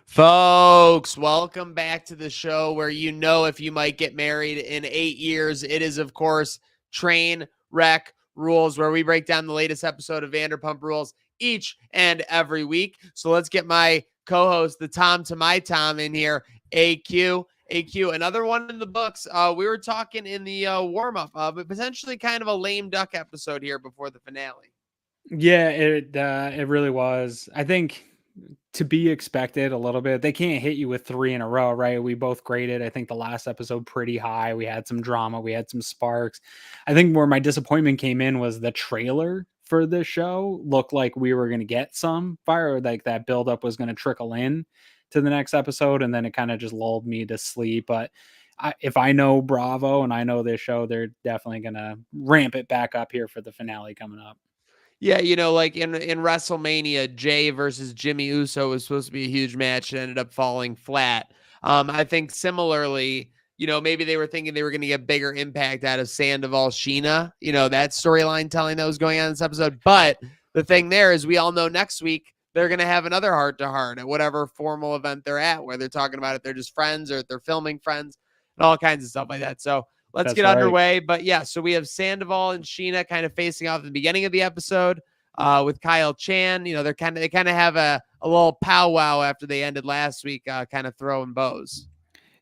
Folks, welcome back to the show where you know if you might get married in 8 years. It is, of course, Train Wreck Rules, where we break down the latest episode of Vanderpump Rules each and every week. So let's get my co-host, the Tom to my Tom, in here. AQ, another one in the books. We were talking in the warm-up, but potentially kind of a lame duck episode here before the finale. Yeah, it really was. I think to be expected a little bit. They can't hit you with 3 in a row, right? We both graded, I think, the last episode pretty high. We had some drama, we had some sparks. I think where my disappointment came in was the trailer for this show looked like we were going to get some fire, like that buildup was going to trickle in to the next episode, and then it kind of just lulled me to sleep. But if I know Bravo and I know this show, they're definitely going to ramp it back up here for the finale coming up. Yeah, like in WrestleMania, Jay versus Jimmy Uso was supposed to be a huge match and ended up falling flat. I think similarly, maybe they were thinking they were going to get bigger impact out of Sandoval Sheena, that storyline telling that was going on in this episode. But the thing there is we all know next week they're going to have another heart-to-heart at whatever formal event they're at, where they're talking about if they're just friends or if they're filming friends and all kinds of stuff like that. So let's get underway. But yeah, so we have Sandoval and Sheena kind of facing off at the beginning of the episode with Kyle Chan. They kind of have a little powwow after they ended last week, kind of throwing bows.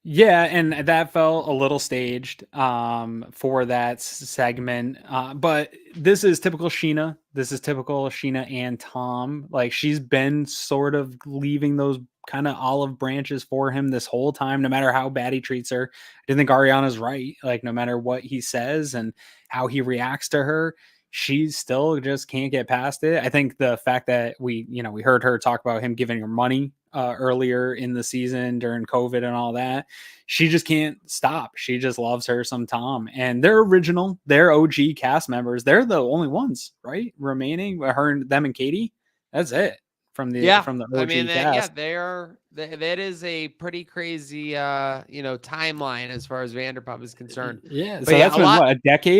Yeah, and that felt a little staged for that segment. But this is typical Sheena. This is typical Sheena and Tom. Like, she's been sort of leaving those kind of olive branches for him this whole time, no matter how bad he treats her. I do think Ariana's right. Like, no matter what he says and how he reacts to her, she still just can't get past it. I think the fact that we heard her talk about him giving her money earlier in the season during COVID and all that, she just can't stop. She just loves her some Tom, and they're OG cast members. They're the only ones, right, remaining. Her, them, and Katie. That's it from the OG cast. They are. That is a pretty crazy, timeline as far as Vanderpump is concerned. Yeah, But so yeah, that's been what,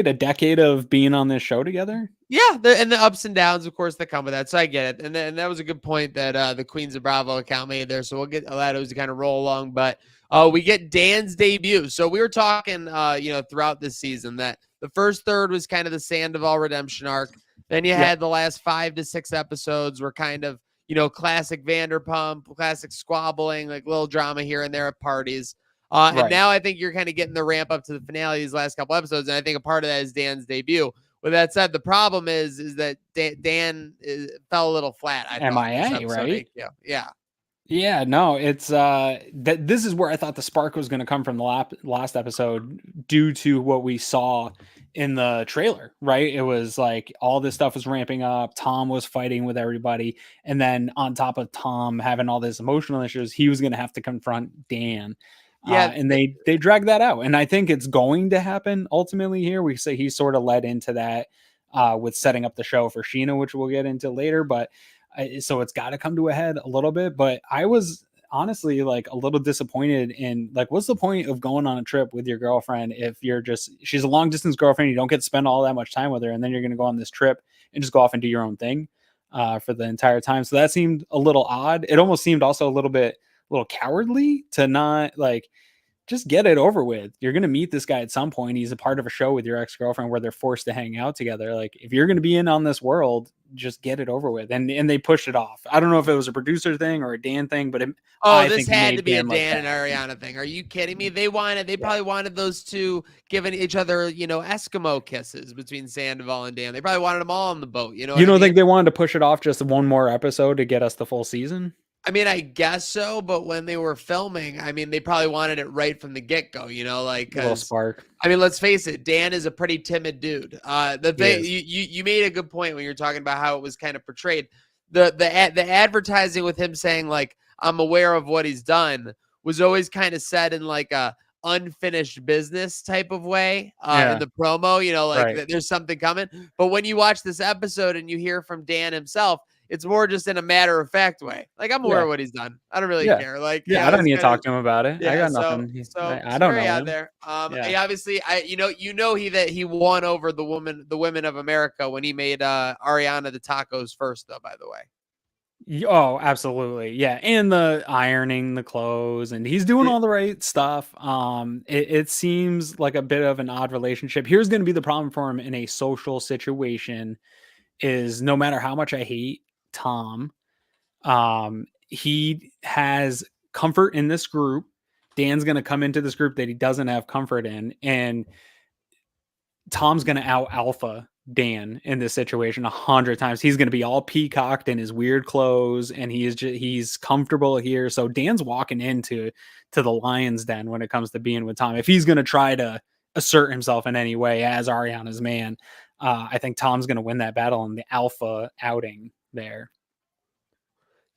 a decade of being on this show together. Yeah, and the ups and downs, of course, that come with that. So I get it, and that was a good point that the Queens of Bravo account made there. So we'll get those to kind of roll along, but we get Dan's debut. So we were talking, throughout this season that the first third was kind of the Sandoval redemption arc. Then you had the last 5 to 6 episodes were kind of classic Vanderpump, classic squabbling, like little drama here and there at parties. And now I think you're kind of getting the ramp up to the finale of these last couple episodes, and I think a part of that is Dan's debut. With that said, the problem is that Dan fell a little flat. MIA, right? Yeah. Yeah, no, it's that this is where I thought the spark was going to come from the last episode due to what we saw in the trailer, right? It was like all this stuff was ramping up. Tom was fighting with everybody. And then on top of Tom having all this emotional issues, he was going to have to confront Dan. Yeah, and they dragged that out. And I think it's going to happen ultimately here. We say he sort of led into that with setting up the show for Sheena, which we'll get into later. But so it's got to come to a head a little bit. But I was honestly like a little disappointed in, like, what's the point of going on a trip with your girlfriend if she's a long distance girlfriend, you don't get to spend all that much time with her, and then you're going to go on this trip and just go off and do your own thing for the entire time. So that seemed a little odd. It almost seemed also a little cowardly to not, like, just get it over with. You're going to meet this guy at some point. He's a part of a show with your ex-girlfriend where they're forced to hang out together. Like, if you're going to be in on this world, just get it over with. And they pushed it off. I don't know if it was a producer thing or a Dan thing, but this had to be a Dan and Ariana thing. Are you kidding me? They probably wanted those two giving each other, Eskimo kisses between Sandoval and Dan. They probably wanted them all on the boat. You don't think they wanted to push it off just one more episode to get us the full season? I mean, I guess so, but when they were filming, I mean, they probably wanted it right from the get-go, like, a little spark. I mean, let's face it, Dan is a pretty timid dude. The thing you made a good point when you're talking about how it was kind of portrayed. The advertising with him saying, like, I'm aware of what he's done was always kind of said in like a unfinished business type of way in the promo, there's something coming. But when you watch this episode and you hear from Dan himself, it's more just in a matter-of-fact way. Like, I'm aware of what he's done. I don't really care. Like, I don't need to talk to him about it. I got nothing. So I don't know out there. Obviously, he won over the women of America when he made Ariana the tacos first, though. By the way. Oh, absolutely. Yeah. And the ironing the clothes, and he's doing all the right stuff. It seems like a bit of an odd relationship. Here's going to be the problem for him in a social situation is no matter how much I hate Tom, he has comfort in this group. Dan's going to come into this group that he doesn't have comfort in, and Tom's going to out alpha Dan in this situation 100 times. He's going to be all peacocked in his weird clothes, and he's comfortable here. So Dan's walking into the lion's den when it comes to being with Tom. If he's going to try to assert himself in any way as Ariana's man, I think Tom's going to win that battle in the alpha outing there.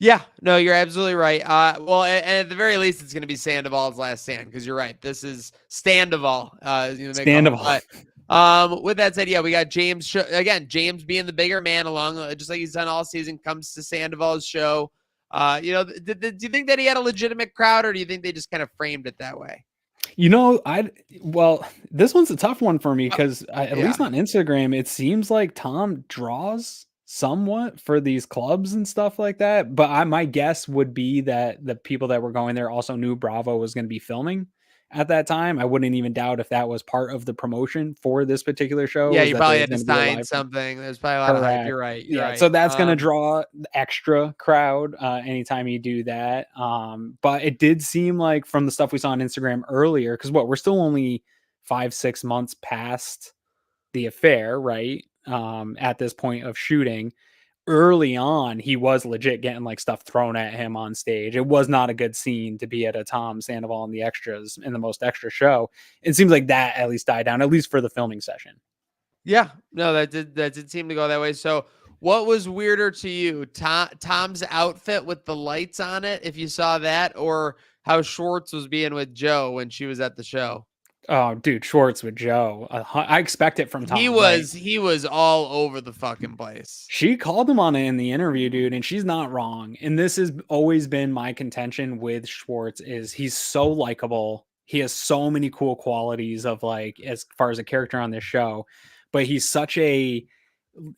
Yeah, no, you're absolutely right. Well, and at the very least, it's going to be Sandoval's last stand because you're right. This is Standoval. Sandoval. With that said, yeah, we got James again. James being the bigger man along, just like he's done all season, comes to Sandoval's show. Do you think that he had a legitimate crowd, or do you think they just kind of framed it that way? Well, this one's a tough one for me because at least on Instagram, it seems like Tom draws somewhat for these clubs and stuff like that. But my guess would be that the people that were going there also knew Bravo was going to be filming at that time. I wouldn't even doubt if that was part of the promotion for this particular show. Yeah, is you that probably there had to was gonna be a sign live something. There's probably a lot of hype. You're right. You're right. So that's going to draw extra crowd anytime you do that. But it did seem like from the stuff we saw on Instagram earlier, because we're still only 5-6 months past the affair, right? At this point of shooting, early on, he was legit getting like stuff thrown at him on stage. It was not a good scene to be at a Tom Sandoval and the extras in the most extra show. It seems like that at least died down, at least for the filming session. Yeah, no, that did seem to go that way. So, what was weirder to you, Tom's outfit with the lights on it, if you saw that, or how Schwartz was being with Joe when she was at the show? Oh, dude, Schwartz with Joe. I expect it from Tom. He was all over the fucking place. She called him on it in the interview, dude, and she's not wrong. And this has always been my contention with Schwartz is he's so likable. He has so many cool qualities of like as far as a character on this show, but he's such a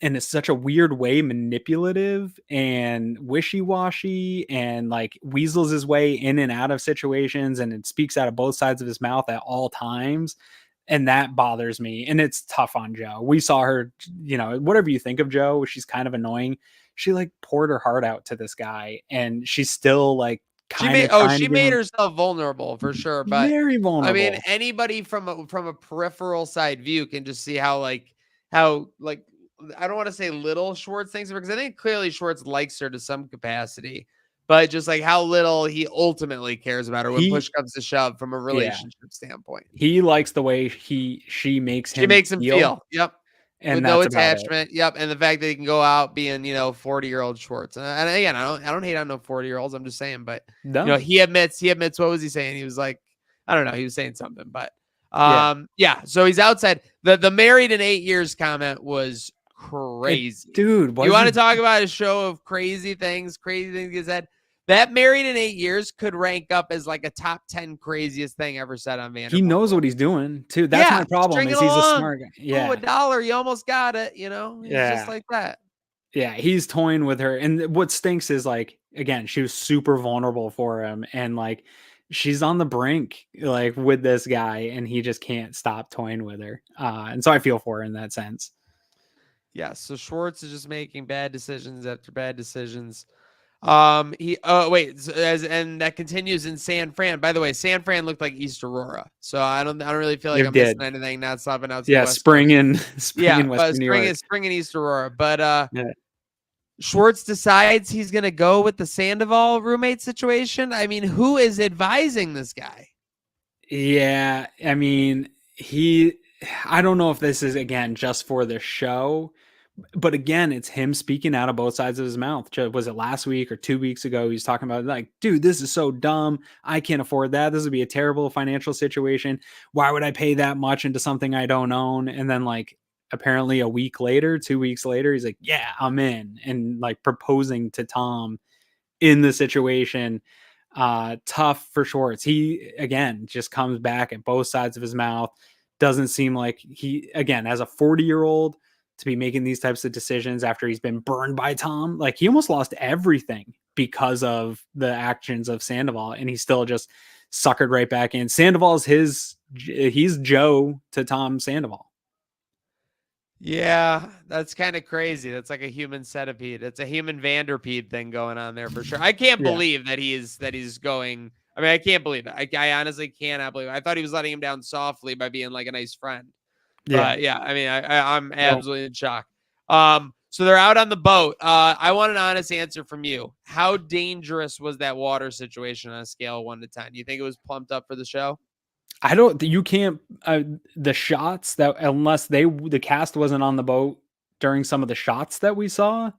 in such a weird way manipulative and wishy-washy and like weasels his way in and out of situations, and it speaks out of both sides of his mouth at all times, and that bothers me. And it's tough on Joe. We saw her, whatever you think of Joe, she's kind of annoying. She like poured her heart out to this guy, and she's still like she made herself vulnerable for sure, but very vulnerable. I mean, anybody from a peripheral side view can just see how I don't want to say little Schwartz thinks of her, because I think clearly Schwartz likes her to some capacity, but just like how little he ultimately cares about her when push comes to shove from a relationship standpoint. He likes the way she makes him feel. Yep. And with no attachment. Yep. And the fact that he can go out being, 40-year-old Schwartz. And again, I don't hate on no 40-year-olds. I'm just saying, but he admits, what was he saying? He was like, I don't know. He was saying something, but so he's outside. The married in 8 years comment was crazy. Dude, you want to talk about a show of crazy things he said? That married in 8 years could rank up as like a top 10 craziest thing ever said on Vanderpump. He knows what he's doing too. That's my problem. Is he's a smart guy. Yeah, $1, you almost got it. He's just like that. Yeah, he's toying with her, and what stinks is like again, she was super vulnerable for him, and like she's on the brink like with this guy, and he just can't stop toying with her. And so I feel for her in that sense. Yeah, so Schwartz is just making bad decisions after bad decisions. And that continues in San Fran. By the way, San Fran looked like East Aurora, so I don't really feel like I'm missing anything. Not stopping out. Spring in West New York. Spring in East Aurora. But Schwartz decides he's gonna go with the Sandoval roommate situation. I mean, who is advising this guy? Yeah, I mean, I don't know if this is again just for the show. But again, it's him speaking out of both sides of his mouth. Was it last week or 2 weeks ago? He's talking about like, dude, this is so dumb. I can't afford that. This would be a terrible financial situation. Why would I pay that much into something I don't own? And then like apparently a week later, 2 weeks later, he's like, yeah, I'm in. And like proposing to Tom in the situation. Tough for Schwartz. He again just comes back at both sides of his mouth. Doesn't seem like he, again, as a 40-year-old, to be making these types of decisions after he's been burned by Tom. Like he almost lost everything because of the actions of Sandoval, and he still just suckered right back in. Sandoval's he's Joe to Tom Sandoval. Yeah, that's kind of crazy. That's like a human centipede. It's a human Vanderpede thing going on there for sure. I can't believe that he's going. I mean, I can't believe it. I honestly cannot believe it. I thought he was letting him down softly by being like a nice friend. But yeah, I mean, I'm absolutely in shock. So they're out on the boat. I want an honest answer from you. How dangerous was that water situation on a scale of 1 to 10? You think it was plumped up for the show? You can't, the shots that, unless the cast wasn't on the boat during some of the shots that we saw.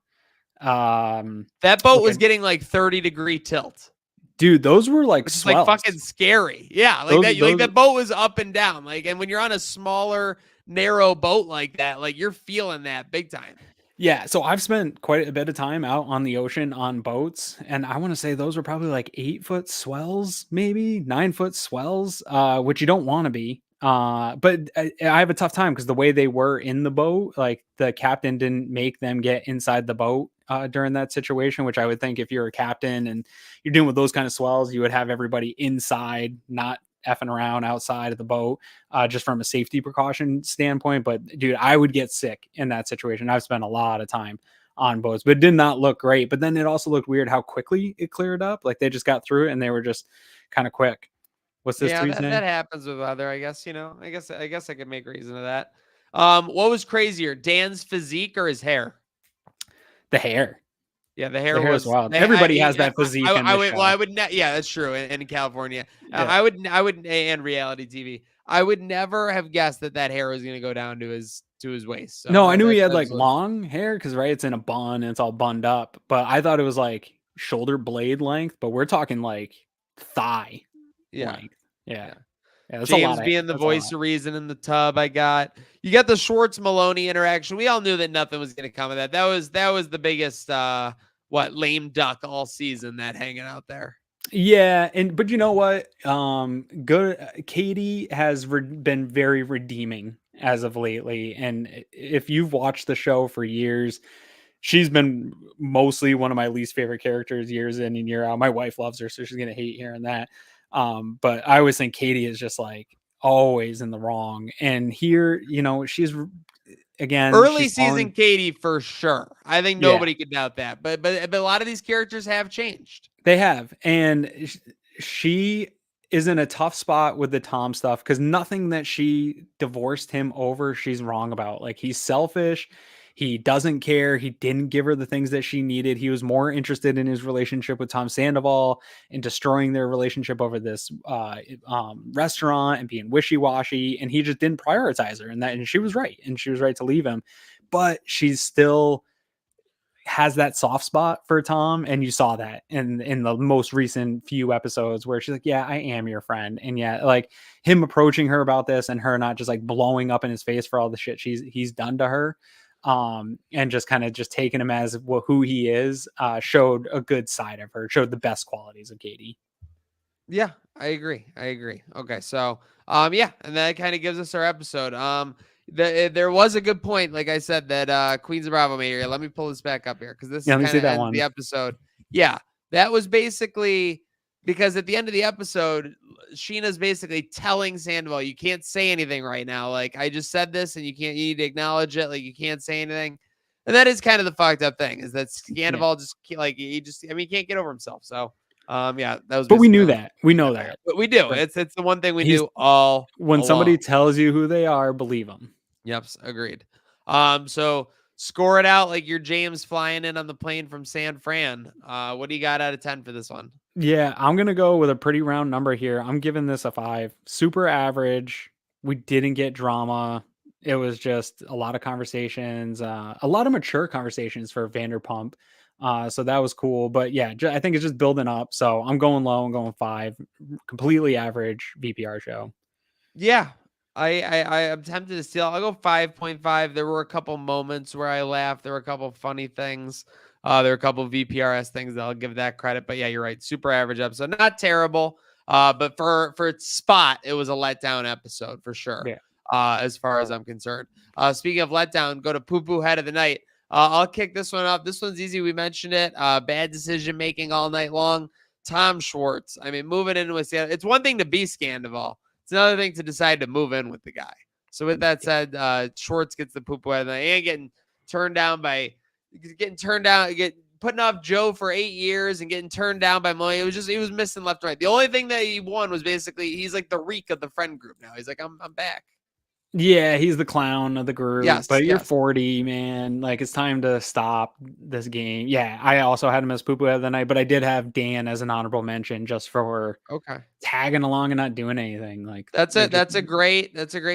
That boat was getting like 30-degree tilt. Dude, those were like it's like fucking scary. Yeah, like that boat was up and down. Like, and when you're on a smaller, narrow boat like that, like you're feeling that big time. Yeah, so I've spent quite a bit of time out on the ocean on boats, and I want to say those were probably like 8-foot swells, maybe 9-foot swells, which you don't want to be. But I have a tough time because the way they were in the boat, like the captain didn't make them get inside the boat during that situation, which I would think if you're a captain and you're dealing with those kind of swells, you would have everybody inside, not effing around outside of the boat, just from a safety precaution standpoint. But dude, I would get sick in that situation. I've spent a lot of time on boats, but it did not look great. But then it also looked weird how quickly it cleared up. Like they just got through it and they were just kind of quick. What's this? Yeah, that happens with weather, I guess. I guess I could make reason of that. What was crazier, Dan's physique or his hair? The hair. Yeah, the hair was wild. Everybody has that physique. Yeah, that's true. In California, yeah. I would, and reality TV, I would never have guessed that hair was going to go down to his waist. So no, I knew he had like long hair because it's in a bun and it's all bunned up. But I thought it was like shoulder blade length. But we're talking like thigh length. Yeah. James being the voice of reason in the tub. You got the Schwartz Maloney interaction. We all knew that nothing was going to come of that. That was the biggest lame duck all season, that hanging out there. Yeah, but you know what? Katie has been very redeeming as of lately, and if you've watched the show for years, she's been mostly one of my least favorite characters years in and year out. My wife loves her, so she's gonna hate hearing that. But I always think Katie is just like always in the wrong, and here, she's again early season Katie for sure. I think nobody could doubt that. But a lot of these characters have changed. They have, and she is in a tough spot with the Tom stuff because nothing that she divorced him over, she's wrong about. Like, he's selfish. He doesn't care. He didn't give her the things that she needed. He was more interested in his relationship with Tom Sandoval and destroying their relationship over this restaurant and being wishy-washy. And he just didn't prioritize her. And she was right. And she was right to leave him. But she's still has that soft spot for Tom, and you saw that in the most recent few episodes where she's like, yeah, I am your friend. And yeah, like him approaching her about this and her not just like blowing up in his face for all the shit he's done to her, and just kind of just taking him as who he is, showed a good side of her, showed the best qualities of Katie. Yeah, I agree. Okay, so and that kind of gives us our episode. There was a good point, like I said, that Queens of Bravo made here. Let me pull this back up here because this is kind of ends the episode. Yeah, that was basically because at the end of the episode, Sheena's basically telling Sandoval, you can't say anything right now. Like, I just said this and you need to acknowledge it. Like, you can't say anything. And that is kind of the fucked up thing, is that Sandoval he can't get over himself. So that was. But we knew that. We know that. But we do. It's the one thing we knew all. When somebody tells you who they are, believe them. Yep, agreed. So score it out like you're James flying in on the plane from San Fran. What do you got out of 10 for this one? Yeah, I'm gonna go with a pretty round number here. I'm giving this a 5. Super average. We didn't get drama. It was just a lot of conversations, a lot of mature conversations for Vanderpump. So that was cool. But yeah, I think it's just building up. So I'm going low. I'm going 5. Completely average VPR show. Yeah, I am tempted to steal. I'll go 5.5. There were a couple moments where I laughed. There were a couple funny things. There were a couple of VPRS things that I'll give that credit. But yeah, you're right. Super average episode. Not terrible. But for its spot, it was a letdown episode for sure. Yeah. as far as I'm concerned. Speaking of letdown, go to poo poo head of the night. I'll kick this one up. This one's easy. We mentioned it. Bad decision making all night long. Tom Schwartz. I mean, moving in with Seattle. It's one thing to be Scandival. It's another thing to decide to move in with the guy. So with that said, Schwartz gets the poo poo head of the night and getting turned down, putting off Joe for 8 years and getting turned down by Moy. He was missing left and right. The only thing that he won was basically he's like the reek of the friend group now. He's like, I'm back. Yeah, he's the clown of the group. Yes, but you're 40, man. Like, it's time to stop this game. Yeah, I also had him as poo-poo of the night, but I did have Dan as an honorable mention just for tagging along and not doing anything. Like, that's a great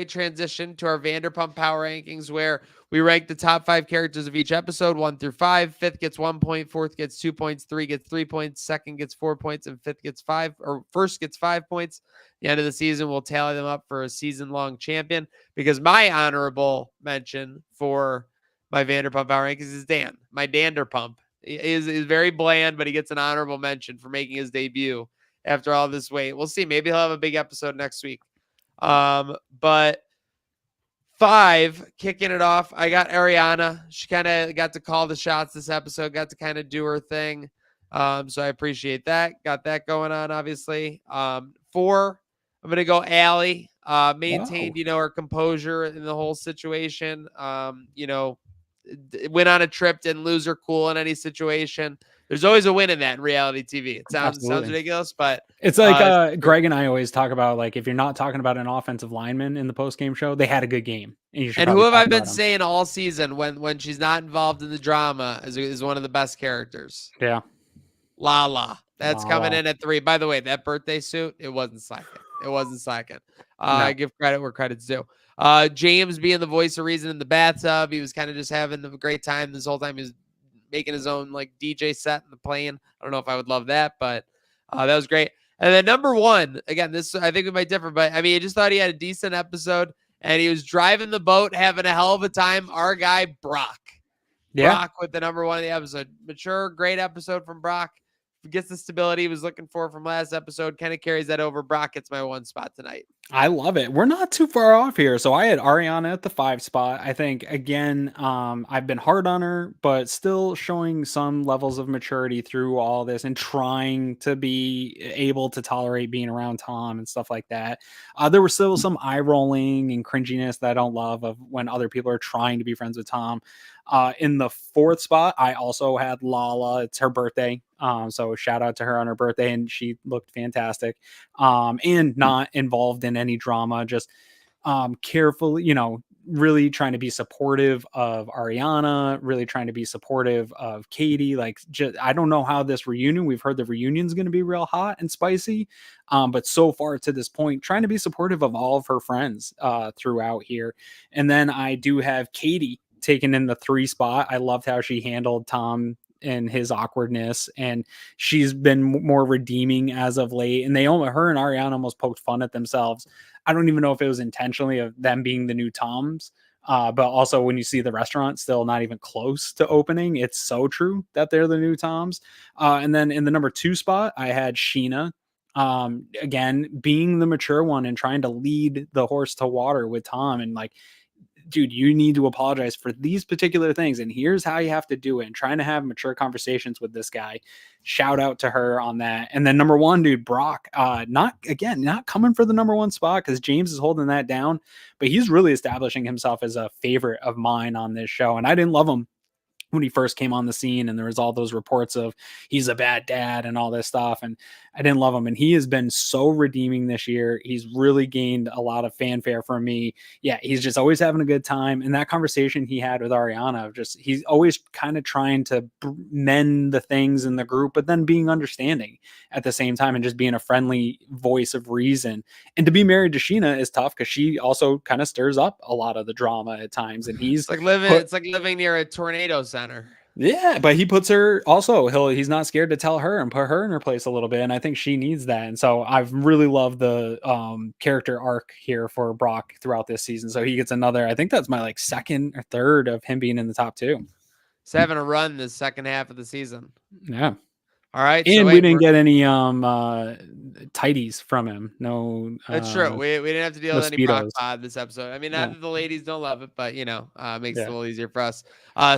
transition to our Vanderpump Power Rankings, where we rank the top 5 characters of each episode, 1 through 5. 5th gets 1 point, 4th gets 2 points, 3 gets 3 points, 2nd gets 4 points, and 5th gets 5, or 1st gets 5 points. The end of the season, we'll tally them up for a season-long champion, because my honorable mention for my Vanderpump Power Rankings is Dan. My Danderpump is very bland, but he gets an honorable mention for making his debut after all this wait. We'll see. Maybe he'll have a big episode next week. But 5, kicking it off, I got Ariana. She kind of got to call the shots this episode, got to kind of do her thing. So I appreciate that. Got that going on, obviously. 4, I'm going to go Allie. Maintained, her composure in the whole situation. Went on a trip, didn't lose her cool in any situation. There's always a win in that in reality TV. It sounds ridiculous, but it's like Greg and I always talk about, like, if you're not talking about an offensive lineman in the post-game show, they had a good game. And who have I been saying all season when she's not involved in the drama is one of the best characters? Yeah. Lala. That's coming in at 3. By the way, that birthday suit, it wasn't slacking. I give credit where credit's due. James being the voice of reason in the bathtub. He was kind of just having a great time this whole time. He was making his own like DJ set in the plane. I don't know if I would love that, but that was great. And then number 1, again, this I think we might differ, but I mean, I just thought he had a decent episode, and he was driving the boat, having a hell of a time. Our guy Brock. Yeah. Brock with the number 1 of the episode. Mature, great episode from Brock. Gets the stability he was looking for from last episode. Kind of carries that over. Brock gets my 1 spot tonight. I love it. We're not too far off here. So I had Ariana at the 5 spot. I think, again, I've been hard on her, but still showing some levels of maturity through all this and trying to be able to tolerate being around Tom and stuff like that. There was still some eye rolling and cringiness that I don't love of when other people are trying to be friends with Tom. In the 4th spot, I also had Lala. It's her birthday. So shout out to her on her birthday, and she looked fantastic. And not involved in any drama, just carefully, really trying to be supportive of Ariana, really trying to be supportive of Katie. Like, I don't know how this reunion, we've heard the reunion's going to be real hot and spicy. But so far to this point, trying to be supportive of all of her friends throughout here. And then I do have Katie taken in the 3 spot. I loved how she handled Tom and his awkwardness, and she's been more redeeming as of late. And her and Ariana almost poked fun at themselves. I don't even know if it was intentionally of them being the new Toms, but also when you see the restaurant still not even close to opening, it's so true that they're the new Toms. And then in the number 2 spot, I had Sheena. Again, being the mature one and trying to lead the horse to water with Tom, and like, dude, you need to apologize for these particular things, and here's how you have to do it, and trying to have mature conversations with this guy. Shout out to her on that. And then number 1, dude, Brock, not coming for the number 1 spot because James is holding that down, but he's really establishing himself as a favorite of mine on this show. And I didn't love him when he first came on the scene, and there was all those reports of he's a bad dad and all this stuff, and I didn't love him. And he has been so redeeming this year. He's really gained a lot of fanfare from me. Yeah, he's just always having a good time. And that conversation he had with Ariana, he's always kind of trying to mend the things in the group, but then being understanding at the same time and just being a friendly voice of reason. And to be married to Sheena is tough because she also kind of stirs up a lot of the drama at times. And it's like living near a tornado center. Yeah, but he puts her also, he's not scared to tell her and put her in her place a little bit. And I think she needs that. And so I've really loved the character arc here for Brock throughout this season. So he gets another, I think that's my like 2nd or 3rd of him being in the top 2. He's having a run this second half of the season. Yeah. All right. And so we wait, didn't get any tighties from him. No, that's true. We didn't have to deal no with any Brock speedos. pod this episode. I mean, not Yeah, that the ladies don't love it, but makes it a yeah. little easier for us.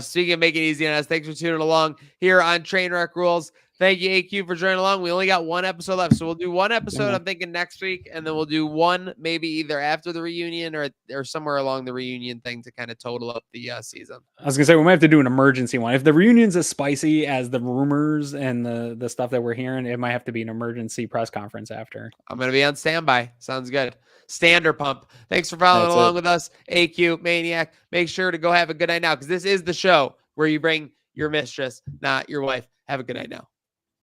Speaking of making it easy on us, thanks for tuning along here on Trainwreck Rules. Thank you, AQ, for joining along. We only got one episode left, so we'll do one episode. I'm thinking next week, and then we'll do one maybe either after the reunion or somewhere along the reunion thing to kind of total up the season. I was gonna say we might have to do an emergency one. If the reunion's as spicy as the rumors and the stuff that we're hearing, it might have to be an emergency press conference after. I'm gonna be on standby. Sounds good. Vanderpump. Thanks for following That's along it. with us, AQ Maniac. Make sure to go have a good night now, because this is the show where you bring your mistress, not your wife. Have a good night now.